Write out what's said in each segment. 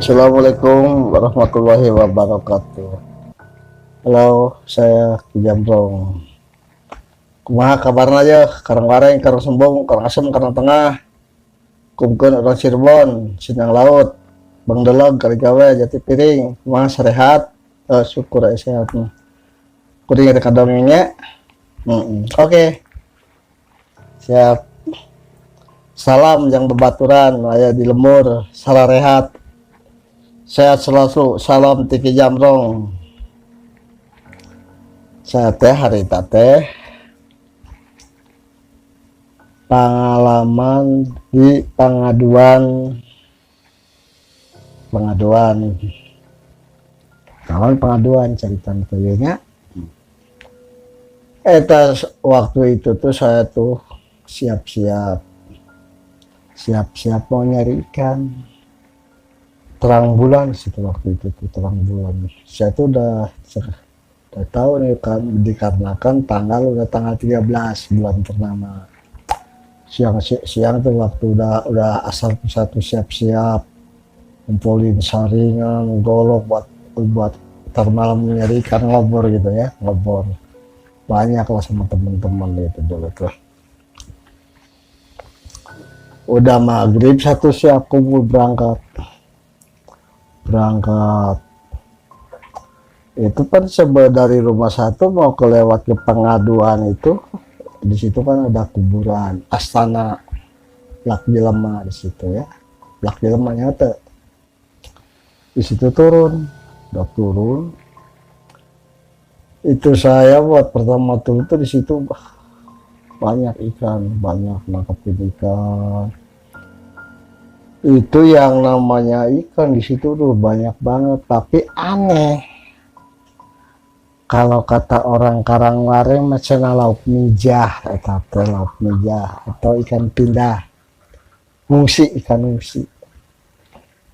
Assalamualaikum warahmatullahi wabarakatuh. Halo, saya Ki Jambrong. Kumaha kabarna aja? Karang wareng, karang sembung, karang asem, karang tengah. Kumkeun orang Cirebon, Sinang Laut, Bang Delog, Kaligawe, Jati Piring. Kumaha sarehat? Syukur aja sehat mah. Kuring ada kadongnya. Oke. Siap. Salam yang bebaturan, aya di lembur, sararehat. Sehat selalu, salam Tiki Jamrong. Saya teh hari teh pengalaman di pengaduan cerita kayaknya waktu itu tuh saya tuh siap-siap mau nyari ikan terang bulan situ. Waktu itu tuh terang bulan saya tuh udah tahu nih kan, dikarenakan udah tanggal 13 bulan purnama. Siang tuh waktu udah asal satu siap-siap ngumpulin saringan, golok buat ntar malam nyari ikan, ngobor gitu ya, ngobor banyak lah sama temen-temen itu dulu tuh. Udah maghrib satu siap kumpul berangkat itu kan dari rumah satu mau kelewat ke pengaduan itu, di situ kan ada kuburan Astana Lak Jelema di situ ya, Lak Jelemanya tuh di situ turun itu saya buat pertama tuh di situ banyak nangkepin ikan. Itu yang namanya ikan di situ tuh banyak banget, tapi aneh. Kalau kata orang Karangwareng macam lauk mijah, atau ikan pindah, ikan ngungsi.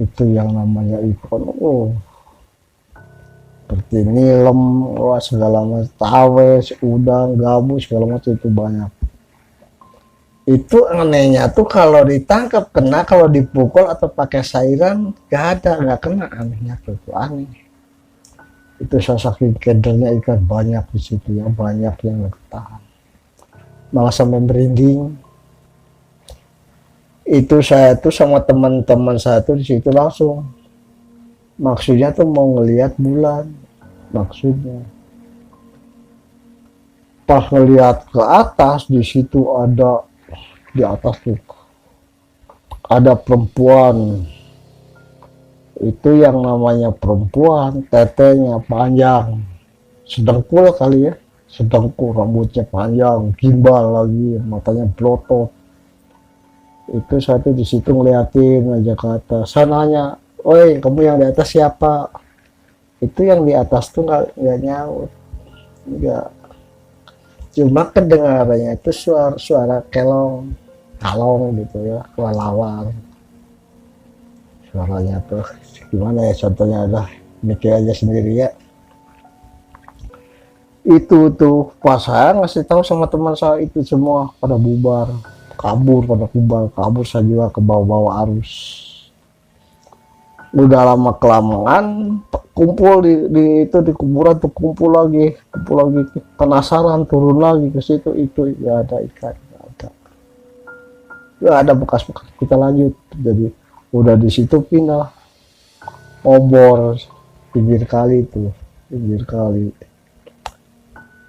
Itu yang namanya ikan. Seperti nilem, segala macam, tawes, udang, gabus, segala macam itu banyak. Itu anehnya tuh kalau ditangkap kena, kalau dipukul atau pakai sairan nggak kena. Anehnya tuh aneh. Itu saking kedernya ikan banyak di situ ya, banyak yang ketahan, malah sampai merinding. Itu saya tuh sama teman-teman saya tuh di situ langsung, maksudnya tuh mau ngelihat bulan, maksudnya pas ngelihat ke atas, di situ ada, di atas tuh ada perempuan. Itu yang namanya perempuan, tetenya panjang, sedengkul kali ya, rambutnya panjang, gimbal lagi, matanya blotot. Itu saya tuh di situ ngeliatin aja ke atas. Saya nanya, "Oi, kamu yang di atas siapa?" Itu yang di atas tuh nggak nyaut, nggak. Cuma kedengarannya itu suara kalong gitu ya, kelelawar. Suaranya tuh gimana ya contohnya, udah mikir aja sendiri ya. Itu tuh pas saya ngasih tahu sama teman saya, itu semua pada kabur, saya juga ke bawah arus. Udah lama kelamaan kumpul di kuburan tuh, kumpul lagi, penasaran, turun lagi ke situ. Itu ya ada ikan, nggak ada bekas. Kita lanjut, jadi udah di situ pindah obor pinggir kali,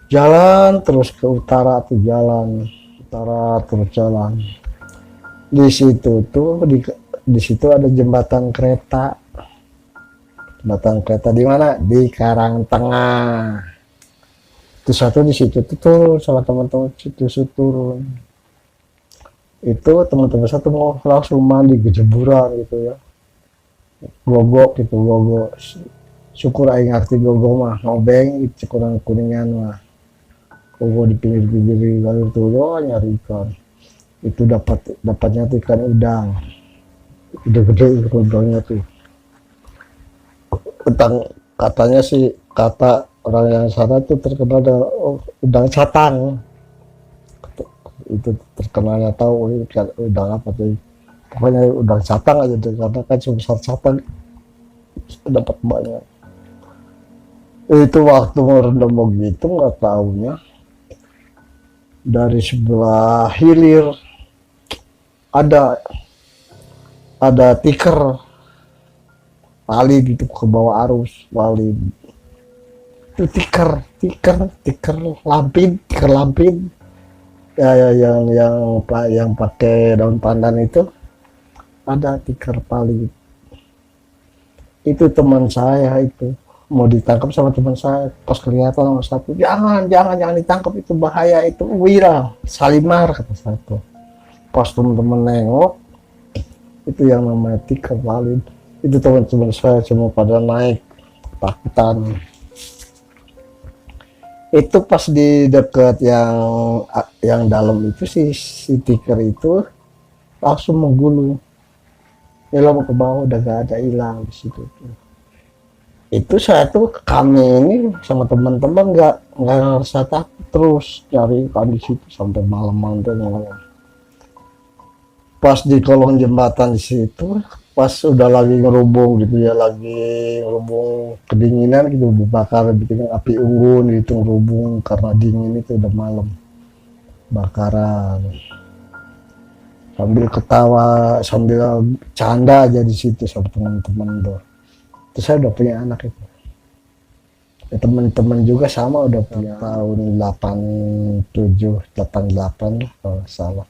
jalan terus ke utara tuh, di situ tuh di situ ada jembatan kereta di mana, di Karangtengah. Itu satu di situ tuh turun sama teman-teman, turun. Itu teman-teman satu mau langsung mandi kejeburan gitu ya, gogok. Syukur aing ngerti gogok mah, ngobeng itu kurang kuningan mah, gogok di pinggir galir tuh nyari ikan. Itu dapatnya tuh ikan udang, gede udangnya tuh. Katanya sih, kata orang yang sana tuh terkenal ada udang catang. Itu terkenalnya, tahu udang apa tuh, pokoknya udang catang aja deh, karena kan sebesar catang dapat banyak. Itu waktu ngerendam begitu, nggak taunya dari sebelah hilir ada tiker valid itu ke bawah arus valid. Itu tiker lampin ya, yang pakai daun pandan itu, ada tiker valid. Itu teman saya itu mau ditangkap sama teman saya, pas kelihatan sama satu, jangan ditangkap, itu bahaya, itu viral Salimar kata satu. Pas teman-teman nengok, itu yang namanya tiker valid. Itu teman-teman saya semua pada naik takutan. Itu pas di dekat yang dalam itu si tiker itu langsung menggulung, hilang ke bawah, udah gak ada, hilang di situ. Itu kami ini sama teman-teman nggak ngerasa takut, terus cari di situ sampai malam. Pas di kolong jembatan di situ, pas udah lagi ngerubung gitu ya, lagi ngerubung kedinginan gitu, dibakar, bikin api unggun gitu, ngerubung karena dingin, itu udah malam, bakaran. Sambil ketawa, sambil canda aja di situ sama teman-teman tuh. Terus saya udah punya anak itu. Ya, teman-teman juga sama udah punya tahun 87, 88 lah kalau salah.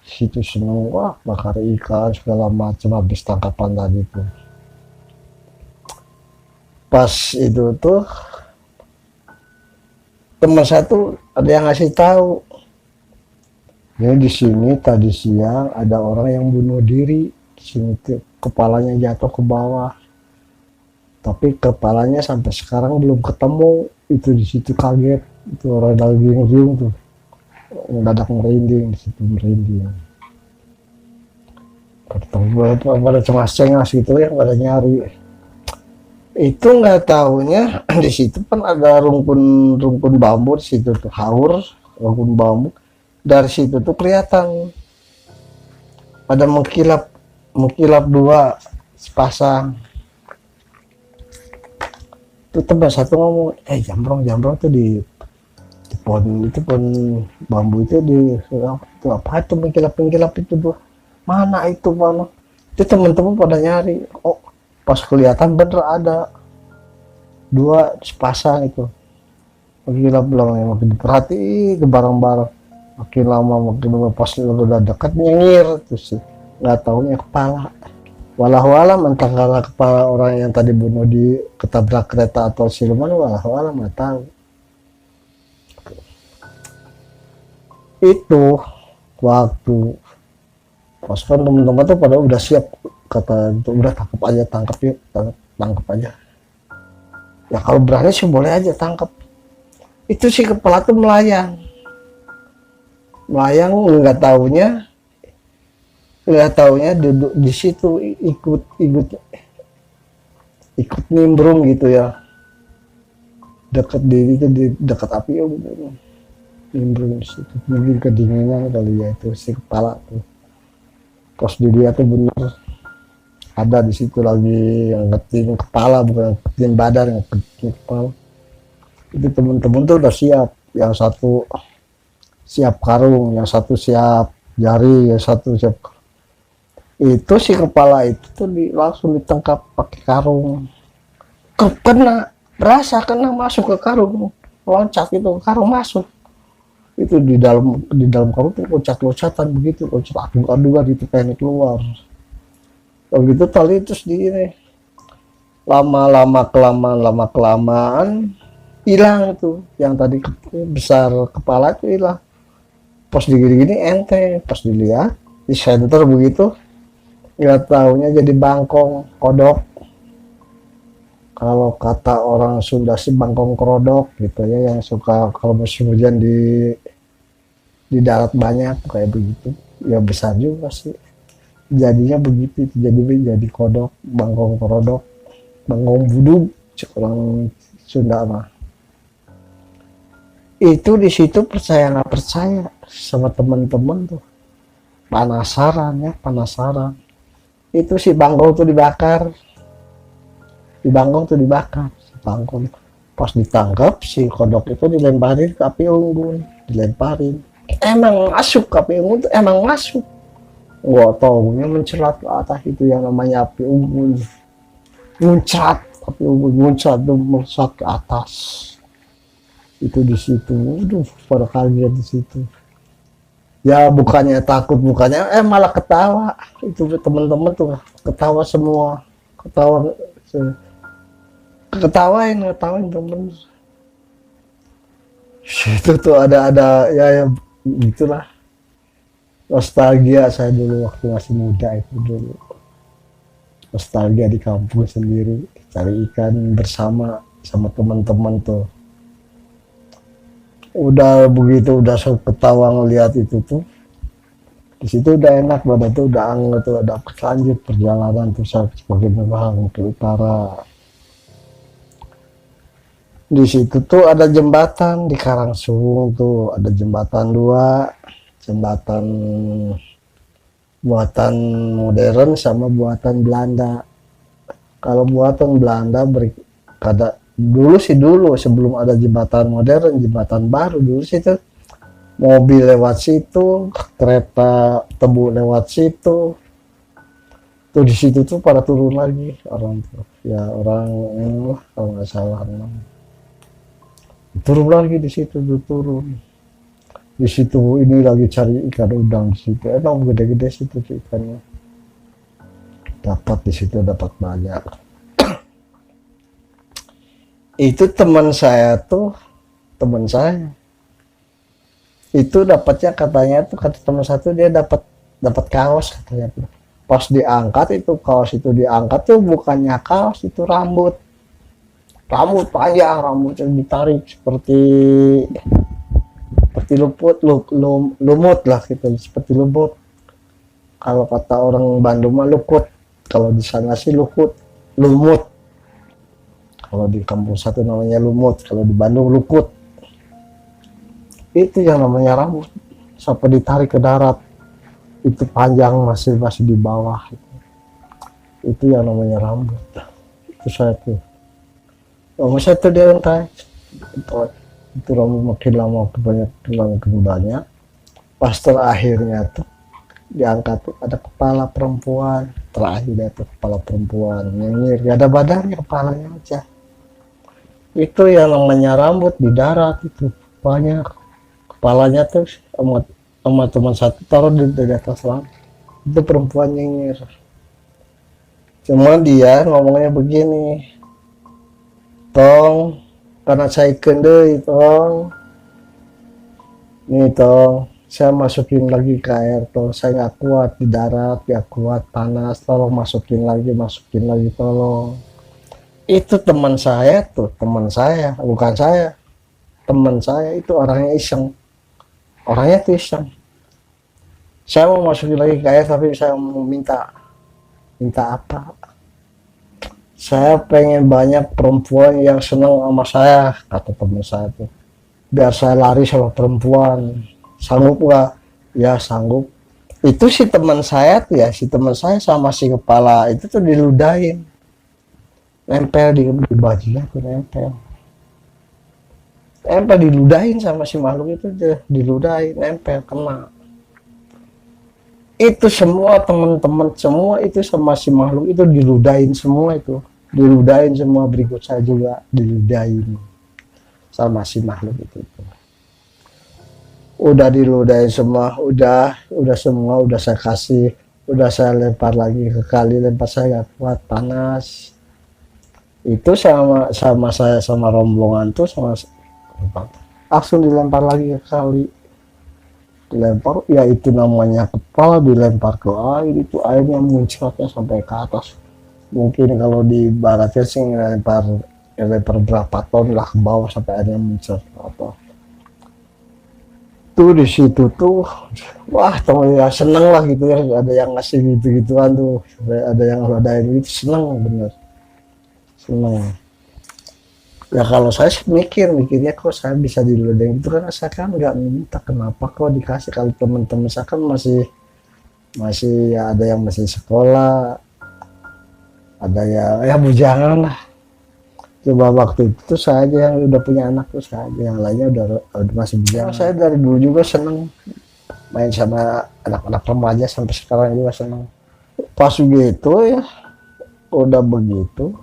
Situ seneng, wah bakar ikan segala macam habis tangkapan tadi tuh. Pas itu tuh teman saya tuh ada yang ngasih tahu, ini di sini tadi siang ada orang yang bunuh diri di sini tuh, kepalanya jatuh ke bawah. Tapi kepalanya sampai sekarang belum ketemu. Itu di situ kaget, itu orang lagi ngeriung tuh, mendadak merinding di situ, merinding. Ketemu pada cemas-cengas gitu yang pada nyari. Itu nggak taunya di situ kan ada rumpun bambu di situ tuh, haur rumpun bambu. Dari situ tuh kelihatan ada mengkilap dua sepasang. Itu teman satu ngomong, jambrong tuh di pohon bambu itu, itu apa itu mengkilap itu tuh, mana itu teman-teman pada nyari. Oh pas kelihatan bener ada dua sepasang itu mengkilap, belum makin diperhati ke barang-barang, makin lama pas udah dekat nyengir tuh sih, nggak taunya kepala. Wallahualam entah karena kepala orang yang tadi bunuh di ketabrak kereta atau siluman, wallahualam nggak tahu. Itu waktu pas kan teman-teman tuh pada udah siap, kata itu udah tangkap aja. Ya kalau berani sih boleh aja tangkap. Itu si kepala tuh melayang nggak taunya duduk di situ, ikut nimbrung gitu ya, dekat api gitu, nimbrung di situ, mungkin kedinginan kali ya, itu si kepala tuh. Pas dilihat tuh bener ada di situ lagi yang ngetin kepala, bukan ngetin badan, yang ngetin kepala. Itu temen-temen tuh udah siap, yang satu siap karung, yang satu siap jari, yang satu siap. Itu si kepala itu tuh langsung ditangkap pakai karung, berasa kena masuk ke karung, loncat itu karung masuk, itu di dalam karung tuh loncat-loncatan begitu, loncat aduk-adukan gitu pengen keluar. Kalau gitu tali terus di ini, lama kelamaan hilang tuh, yang tadi besar kepala itu hilang. Pas digini ente, pas dilihat di center begitu, nggak taunya jadi bangkong kodok. Kalau kata orang Sunda sih bangkong kerodok gitu ya, yang suka kalau musim hujan di darat banyak kayak begitu. Ya besar juga sih jadinya begitu, jadi kodok, bangkong kerodok, bangkong budug orang Sunda mah. Itu di situ percaya nggak percaya sama teman-teman tuh, penasaran. Itu si bangkong tuh dibakar, di bangkong tuh dibakar si bangkong. Pas ditangkap si kodok itu dilemparin ke api unggun, dilemparin, emang masuk ke api unggun tuh, emang masuk. Wah, taunya mencelat ke atas, itu yang namanya api unggun. Muncrat, api unggun muncrat dan melesat ke atas. Itu di situ, waduh, pada kaget di situ. Ya bukannya takut, bukannya malah ketawa. Itu teman-teman tuh ketawa semua, ketawa, ketawain temen. Itu tuh ada ya itulah nostalgia saya dulu waktu masih muda itu dulu. Nostalgia di kampung sendiri, cari ikan bersama sama teman-teman tuh. Udah begitu, udah ketawa ngeliat itu tuh, di situ udah enak, badan tuh udah anget tuh, ada lanjut perjalanan tuh saya semakin memaham ke utara. Di situ tuh ada jembatan di Karangsuwung tuh, ada jembatan dua, jembatan buatan modern sama buatan Belanda. Kalau buatan Belanda dulu sebelum ada jembatan modern, jembatan baru dulu sih tuh mobil lewat situ, kereta tebu lewat situ. Tuh di situ tuh pada turun lagi orang tuh, ya orang kalau nggak salah turun lagi di situ tuh, turun di situ. Ini lagi cari ikan udang di situ, emang gede-gede situ ikannya, dapat di situ, dapat banyak. Itu teman saya itu dapatnya, katanya tuh kata teman satu, dia dapat kaos katanya tuh. Pas diangkat itu kaos, itu diangkat tuh bukannya kaos, itu rambut panjang, rambutnya ditarik seperti lumut lah gitu, seperti lumut. Kalau kata orang Bandung mah lukut, kalau di sana sih lumut. Kalau di kampung satu namanya lumut, kalau di Bandung lukut. Itu yang namanya rambut, sampai ditarik ke darat, itu panjang, masih di bawah. Itu yang namanya rambut. Itu saya tuh, saya tuh dia yang tarik itu rambut, makin lama banyak. Pas terakhirnya tuh diangkat tuh ada kepala perempuan, terakhir itu kepala perempuan, nyengir, gak ada badannya, kepalanya aja. Itu yang namanya rambut di darat, itu banyak. Kepalanya tuh sama teman satu taruh di atas lang, itu perempuan nyengir. Cuma dia ngomongnya begini, tong, karena saya kendai tong, nih tong, saya masukin lagi ke air tong, saya nggak kuat di darat, nggak kuat, panas, tolong masukin lagi tolong. Itu teman saya tuh, bukan saya, teman saya itu orangnya iseng. Saya mau masukin lagi ke air, tapi saya mau minta apa? Saya pengen banyak perempuan yang senang sama saya, kata teman saya tuh. Biar saya lari sama perempuan. Sanggup nggak? Ya sanggup. Itu si teman saya tuh ya, sama si kepala itu tuh diludahin. Nempel di bajunya tuh, nempel diludahin sama si makhluk itu, diludahin, nempel, kena. Itu semua teman-teman semua itu sama si makhluk itu diludahin semua, berikut saya juga diludahin sama si makhluk itu. Udah diludahin semua, udah semua, udah saya kasih, udah saya lempar lagi ke kali, lempar saya gak kuat, panas. Itu sama saya, sama rombongan tuh, langsung dilempar lagi ke kali, dilempar, ya itu namanya kepala dilempar ke air, itu airnya muncratnya sampai ke atas. Mungkin kalau di baratnya sih lempar berapa ton lah ke bawah sampai airnya muncrat ke atas. Tuh di situ tuh, wah temen ya seneng lah gitu ya, ada yang ngasih gitu-gituan tuh, ada yang ngadain gitu, seneng, bener seneng. Ya kalau saya mikirnya kok saya bisa diludahin itu, kan saya kan nggak minta, kenapa kok dikasih. Kalau teman-teman saya kan masih ya, ada yang masih sekolah, ada ya bujangan lah, Coba waktu itu saya aja yang udah punya anak, tuh saya aja, yang lainnya udah masih bujang. Saya dari dulu juga seneng main sama anak-anak remaja, sampai sekarang juga seneng. Pas gitu ya, udah begitu,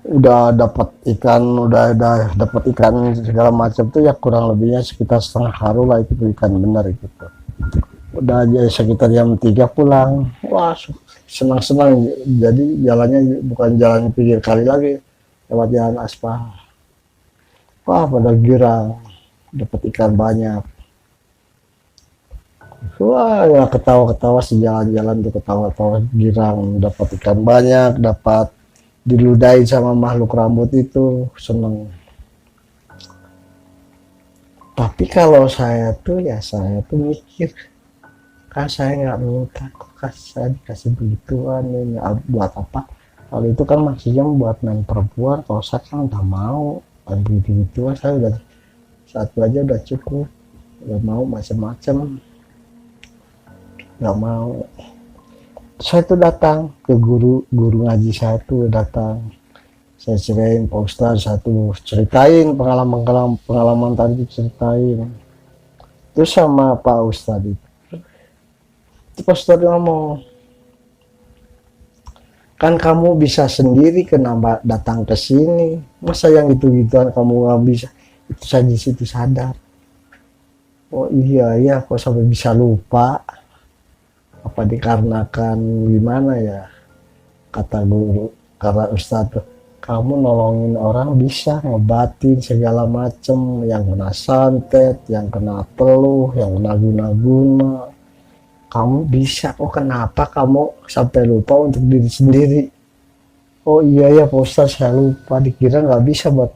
udah dapat ikan, udah dapat ikan segala macam tuh ya, kurang lebihnya sekitar setengah haru lah itu ikan benar gitu. Udah aja sekitar jam 3 pulang, wah senang-senang, jadi jalannya bukan jalan pinggir kali lagi, lewat jalan aspal. Wah pada girang, dapat ikan banyak. Wah ya ketawa-ketawa sejalan-jalan tuh, ketawa-ketawa girang, dapat ikan banyak, dapat diludahin sama makhluk rambut itu, seneng. Tapi kalau saya tuh ya, saya tuh mikir, kan saya nggak minta, kok saya dikasih begituan ini, buat apa? Kalau itu kan maksudnya buat main perempuan, kalau saya kan udah mau, begitu-gitu saya udah, satu aja udah cukup, nggak mau macam-macam, nggak mau. Saya tuh datang ke guru ngaji, saya tuh datang, saya ceritain Pak Ustadz, satu ceritain pengalaman tadi, ceritain terus sama Pak Ustadz itu. Pak Ustadz ngomong, kan kamu bisa sendiri, kenapa datang ke sini, masa yang gitu-gituan kamu nggak bisa. Itu saya di situ sadar, oh iya ya, kok sampai bisa lupa, apa dikarenakan gimana ya, kata guru, karena Ustadz, kamu nolongin orang bisa ngobatin segala macem, yang kena santet, yang kena teluh, yang kena guna-guna, kamu bisa. Oh kenapa kamu sampai lupa untuk diri sendiri? Oh iya ya Pak Ustadz, saya lupa, dikira nggak bisa buat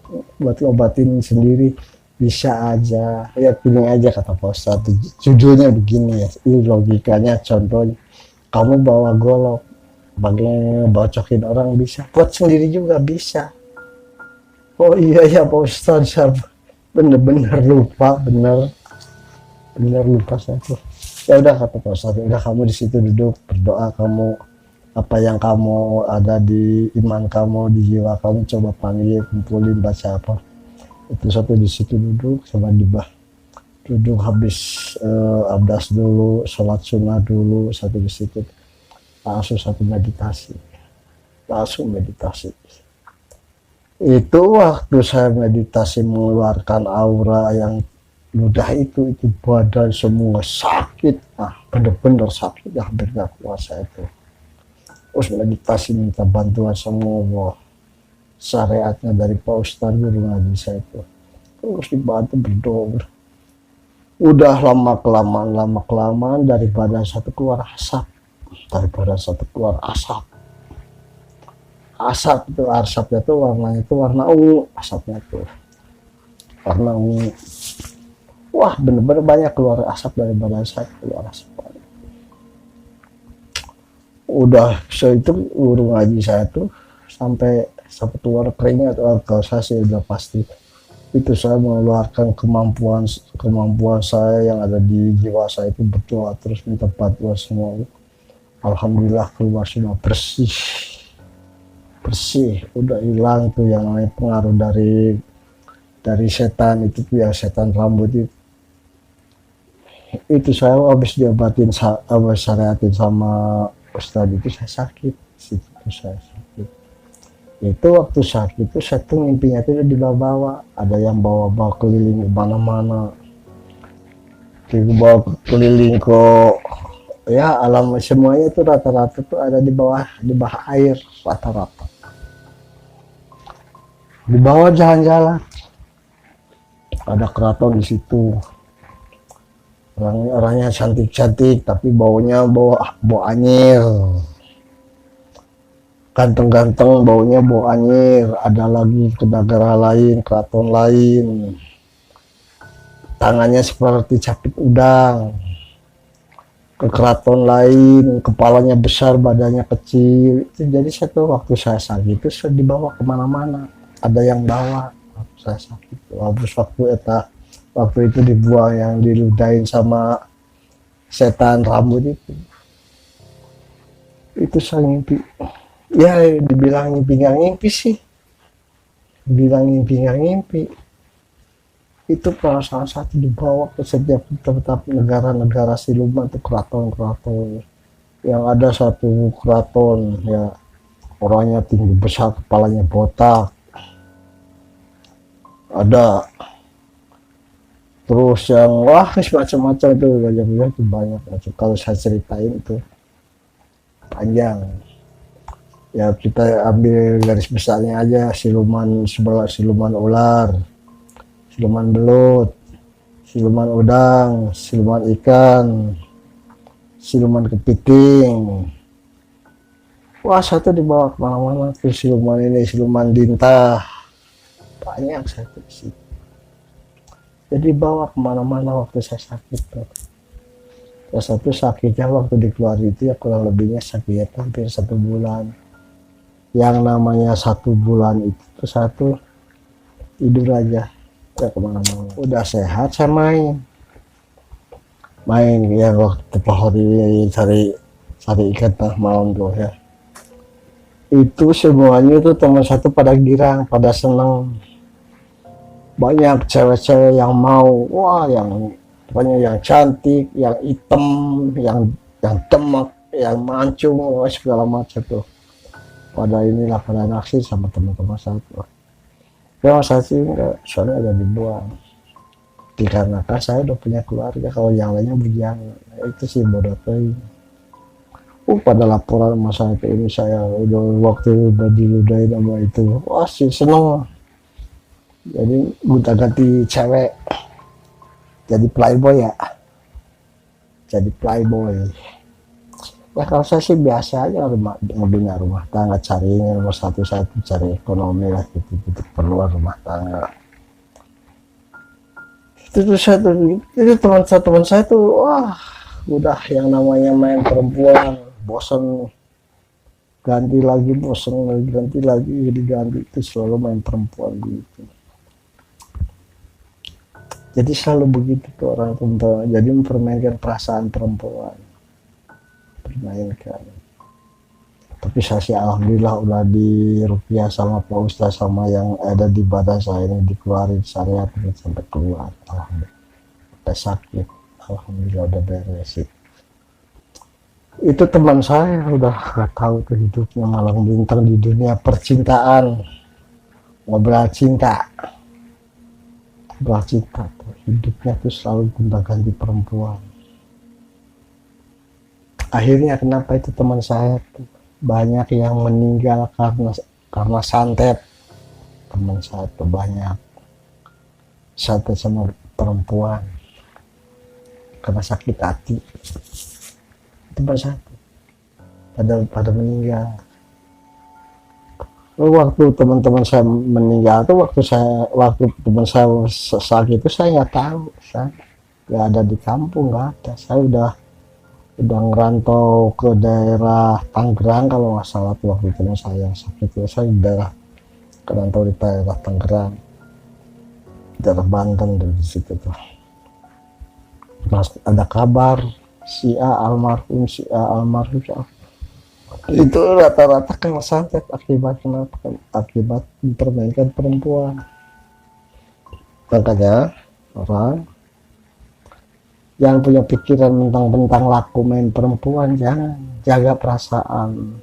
ngobatin sendiri. Bisa aja ya, pilih aja, kata Pak Ustadz. Judulnya begini ya, ini logikanya. Contohnya kamu bawa golok, bagaimana bocokin orang, bisa, buat sendiri juga bisa. Oh iya ya Pak Ustadz, saya bener-bener lupa, bener lupa saya tuh. Ya udah, kata Pak Ustadz, udah kamu di situ duduk berdoa, kamu apa yang kamu ada di iman kamu, di jiwa kamu, coba panggil, kumpulin, baca apa itu. Satu di situ duduk, sama duduk habis abdas dulu, sholat sunnah dulu, satu di situ, langsung satu meditasi, itu waktu saya meditasi mengeluarkan aura yang ludah itu badan semua sakit, bener-bener sakit ya, hampir gak kuasa itu. Terus meditasi minta bantuan semua, syariatnya dari Pak Ustadz, guru ngaji saya itu, terus dibantu berdoa. Udah lama kelamaan dari badan satu keluar asap, itu asapnya tuh warnanya tuh warna ungu, asapnya tuh warna ungu. Wah bener-bener banyak keluar asap dari badan saya, keluar asap. Udah itu guru ngaji saya tuh sampai keluar keringat, kalau saya sih udah pasti itu saya mengeluarkan kemampuan saya yang ada di jiwa saya itu, berdoa terus minta bantuan semua. Alhamdulillah keluar semua, bersih, udah hilang tuh yang namanya pengaruh dari setan itu tuh, yang setan rambut itu. Saya habis diobatin, syariatin sama Ustadz itu, saya sakit. Itu waktu sakit itu saya tuh mimpinya itu dibawa-bawa, ada yang bawa keliling kemana-mana, dibawa keliling ke ya alam, semuanya itu rata-rata tuh ada di bawah air, rata-rata di bawah jalan-jalan, ada keraton di situ, orangnya cantik-cantik tapi baunya bau anyir, ganteng-ganteng, baunya bau anyir. Ada lagi ke negara lain, keraton lain, tangannya seperti capit udang. Ke keraton lain, kepalanya besar, badannya kecil. Itu jadi satu waktu saya sakit itu saya dibawa kemana-mana, ada yang bawa waktu saya sakit. Habis waktu itu dibuang, yang diludahin sama setan rambut itu saya ngimpi. Ya dibilang ngimpi, nggak ngimpi sih, bilang ngimpi nggak ngimpi, itu salah satu dibawa ke setiap tetap negara-negara siluman, itu keraton-keraton yang ada satu keraton ya, orangnya tinggi besar, kepalanya botak, ada terus yang wah macam-macam itu banyak macam. Kalau saya ceritain itu panjang ya, kita ambil garis besarnya aja: siluman sebelah, siluman ular, siluman belut, siluman udang, siluman ikan, siluman kepiting. Wah, satu dibawa kemana-mana tuh siluman ini, siluman lintah, banyak satu di situ. Jadi bawa kemana-mana waktu saya sakit tuh. Salah satu sakitnya waktu dikeluarin itu ya kurang lebihnya sakitnya hampir 1 bulan. Yang namanya 1 bulan itu satu tidur aja ya kemana-mana. Udah sehat saya main ya waktu pohon ini cari ikan tengah malam tuh ya. Itu semuanya itu teman satu pada girang, pada seneng. Banyak cewek-cewek yang mau, wah yang pokoknya yang cantik, yang hitam, yang demek, yang mancung, segala macam tuh. Pada inilah, pada naksir sama teman-teman satu. Ya saya sih enggak, soalnya udah dibuang. Dikarenakan saya udah punya keluarga, kalau yang lainnya bujang. Itu sih bodoh tuh. Pada laporan masa itu ini saya udah waktu udah diludahin sama itu, wah sih seneng. Jadi gonta ganti cewek, jadi playboy ya, jadi playboy. Ya kalau saya sih biasa aja, ngebina rumah tangga, carinya nomor satu cari ekonomi lah, gitu perluan rumah tangga. Itu teman saya tuh, wah udah yang namanya main perempuan, bosan ganti lagi, bosan lagi ganti lagi, diganti, itu selalu main perempuan gitu. Jadi selalu begitu tuh orang tua, jadi mempermainkan perasaan perempuan, permainkan. Tapi saya sih alhamdulillah udah dirupiah sama Pak Ustaz, sama yang ada di badan saya ini dikeluarin syariat sampai keluar, alhamdulillah. Udah sakit, alhamdulillah udah beres. Itu teman saya udah gak tahu tuh hidupnya malang bintang di dunia percintaan, ngobrol cinta tuh, hidupnya tuh selalu gonta-ganti perempuan. Akhirnya kenapa itu teman saya tuh banyak yang meninggal karena santet. Teman saya tuh banyak santet sama perempuan karena sakit hati. Teman saya tuh pada meninggal. Waktu teman-teman saya meninggal tuh, waktu teman saya sakit itu saya nggak tahu, saya nggak ada di kampung, nggak ada. Saya udah ngerantau ke daerah Tangerang kalau nggak salah tuh, waktu teman saya sakit itu saya udah ngerantau di daerah Tangerang, daerah Banten dari situ tuh. Mas ada kabar si A almarhum, itu rata-rata kena santet akibat mempermainkan perempuan. Makanya orang yang punya pikiran mentang-mentang laku main perempuan, jangan, jaga perasaan,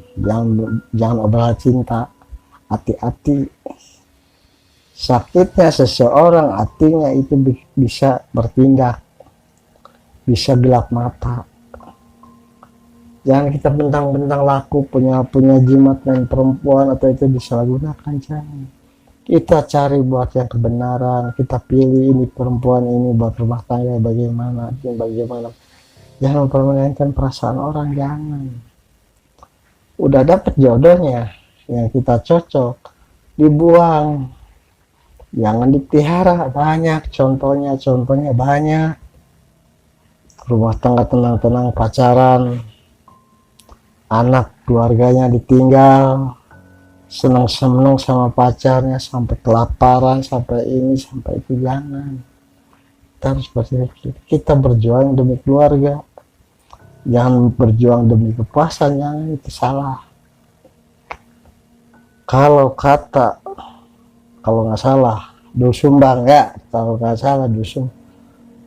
jangan obrol cinta, hati-hati. Sakitnya seseorang, hatinya itu bisa bertindak, bisa gelap mata. Jangan kita bentang-bentang laku punya jimat main perempuan atau itu disalahgunakan, jangan. Kita cari buat yang kebenaran, kita pilih ini perempuan ini buat rumah tangga bagaimana. Jangan mempermainkan perasaan orang, jangan. Udah dapet jodohnya yang kita cocok, dibuang. Jangan dipelihara, banyak contohnya banyak. Rumah tangga tenang-tenang pacaran, anak keluarganya ditinggal, senang-senang sama pacarnya sampai kelaparan, sampai ini sampai itu, jangan. Kita harus berpikir, kita berjuang demi keluarga, jangan berjuang demi kepuasan, jangan, itu salah. Kalau kalau nggak salah Dusum Bang ya, kalau nggak salah Dusum.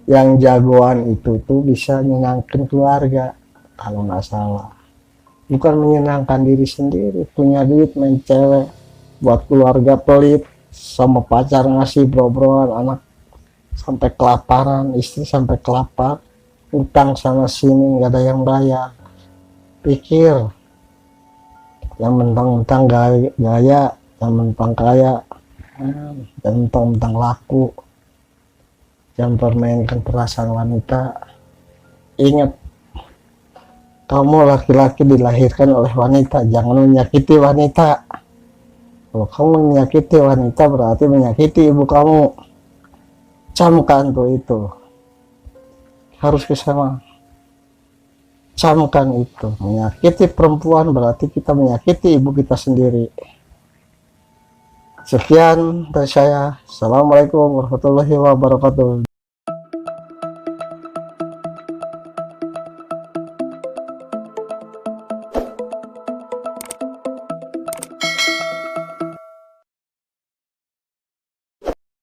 Yang jagoan itu tuh bisa menyenangkan keluarga kalau nggak salah, bukan menyenangkan diri sendiri. Punya duit main cewek, buat keluarga pelit, sama pacar ngasih bro-broan, anak sampai kelaparan, istri sampai kelapar, utang sana sini nggak ada yang bayar. Pikir, yang mentang-mentang gaya, yang mentang kaya, yang mentang-mentang laku, yang permainkan perasaan wanita. Ingat, kamu laki-laki dilahirkan oleh wanita, jangan menyakiti wanita. Kalau kamu menyakiti wanita berarti menyakiti ibu kamu. Camkan tuh itu, harus kesana. Camkan itu, menyakiti perempuan berarti kita menyakiti ibu kita sendiri. Sekian dari saya. Assalamualaikum warahmatullahi wabarakatuh.